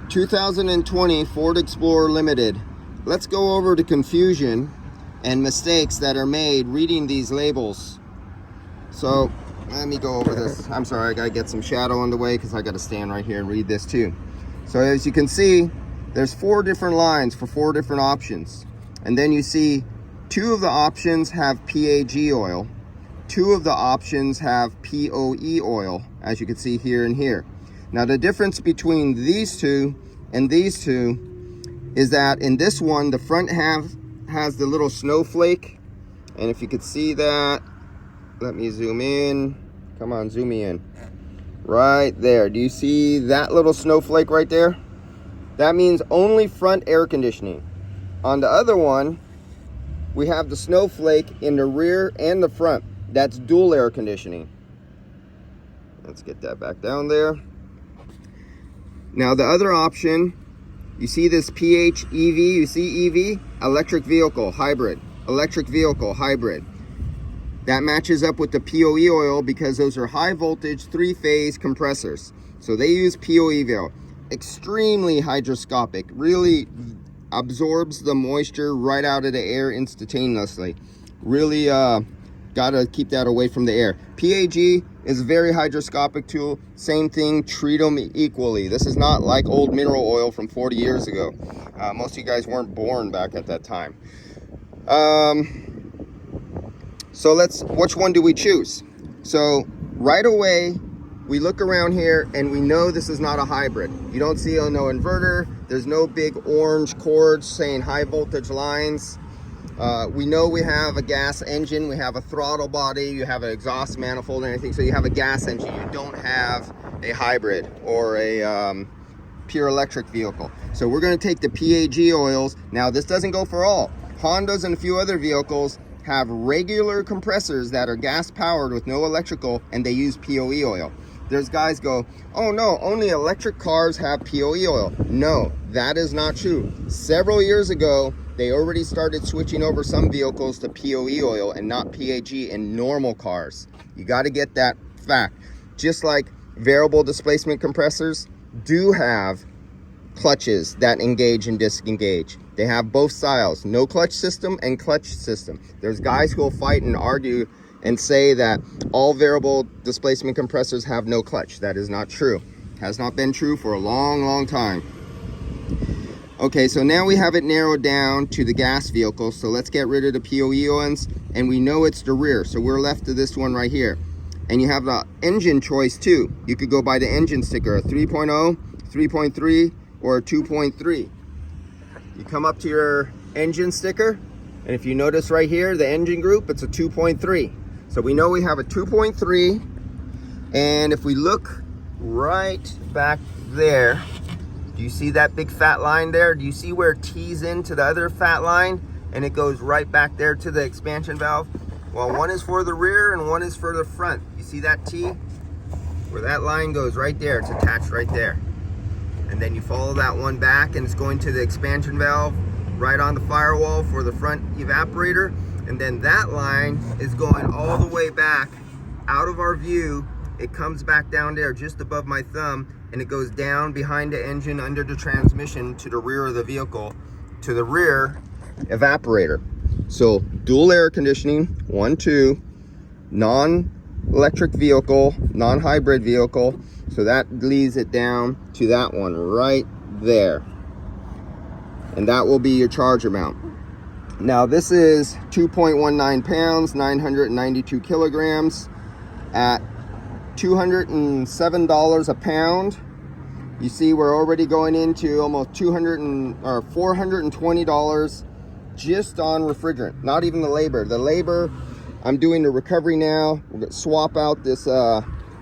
2020 Ford Explorer Limited. Let's go over the confusion and mistakes that are made reading these labels. So let me go over this. I'm sorry, I gotta get some shadow on the way because I gotta stand right here and read this too. So as you can see, there's 4 different lines for 4 different options. And then you see 2 of the options have PAG oil. 2 of the options have POE oil, as you can see here and here. Now the difference between these 2 and these 2 is that in this one, the front half has the little snowflake. And if you could see that, let me zoom in. Come on, zoom me in. Right there. Do you see that little snowflake right there? That means only front air conditioning. On the other one, we have the snowflake in the rear and the front. That's dual air conditioning. Let's get that back down there. Now the other option, you see this PHEV, you see EV? Electric vehicle hybrid, electric vehicle hybrid. That matches up with the POE oil because those are high voltage 3-phase compressors. So they use POE oil. Extremely hygroscopic, really absorbs the moisture right out of the air instantaneously. Really gotta keep that away from the air. PAG is a very hygroscopic tool. Same thing, treat them equally. This is not like old mineral oil from 40 years ago. Most of you guys weren't born back at that time. So which one do we choose? So right away, we look around here and we know this is not a hybrid. You don't see no inverter. There's no big orange cords saying high voltage lines. We know we have a gas engine, we have a throttle body, you have an exhaust manifold and everything, so you have a gas engine. You don't have a hybrid or a pure electric vehicle. So we're going to take the PAG oils. Now this doesn't go for all. Hondas and a few other vehicles have regular compressors that are gas powered with no electrical, and they use POE oil. There's guys go, oh no, only electric cars have POE oil. No, that is not true. Several years ago, they already started switching over some vehicles to POE oil and not PAG in normal cars. You got to get that fact. Just like variable displacement compressors do have clutches that engage and disengage. They have both styles, no clutch system and clutch system. There's guys who will fight and argue and say that all variable displacement compressors have no clutch. That is not true. Has not been true for a long, long time. Okay, so now we have it narrowed down to the gas vehicles. So let's get rid of the POE ones, and we know it's the rear. So we're left to this one right here. And you have the engine choice too. You could go by the engine sticker, a 3.0, 3.3, or a 2.3. You come up to your engine sticker, and if you notice right here, the engine group, it's a 2.3. So we know we have a 2.3, and if we look right back there, do you see that big fat line there? Do you see where it tees into the other fat line and it goes right back there to the expansion valve? Well, one is for the rear and one is for the front. You see that T? Where that line goes right there, it's attached right there. And then you follow that one back and it's going to the expansion valve right on the firewall for the front evaporator. And then that line is going all the way back out of our view. It comes back down there just above my thumb, and it goes down behind the engine under the transmission to the rear of the vehicle, to the rear evaporator. So dual air conditioning, 1, 2, non-electric vehicle, non-hybrid vehicle. So that leads it down to that one right there. And that will be your charge amount. Now this is 2.19 pounds, 992 kilograms at $207 a pound. You see we're already going into almost $420 just on refrigerant, not even the labor. The labor, I'm doing the recovery now. We're gonna swap out this,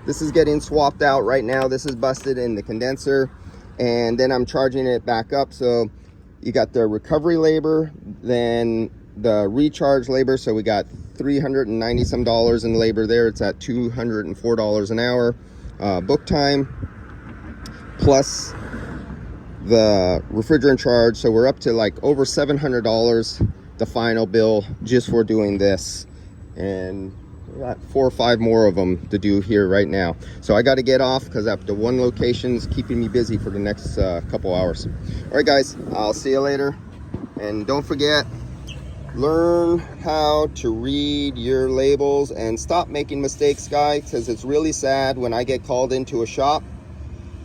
this is getting swapped out right now. This is busted in the condenser, and then I'm charging it back up. So you got the recovery labor, then the recharge labor. So we got $390 some in labor there. It's at $204 an hour. Book time plus the refrigerant charge. So we're up to like over $700, the final bill just for doing this. And got 4 or 5 more of them to do here right now. So I got to get off because the one location's keeping me busy for the next couple hours. All right, guys, I'll see you later. And don't forget, learn how to read your labels and stop making mistakes, guys, because it's really sad when I get called into a shop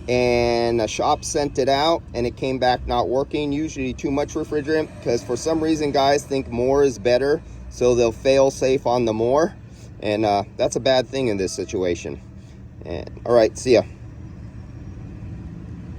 and a shop sent it out and it came back not working, usually too much refrigerant, because for some reason guys think more is better, so they'll fail safe on the more, and that's a bad thing in this situation. And all right, see ya.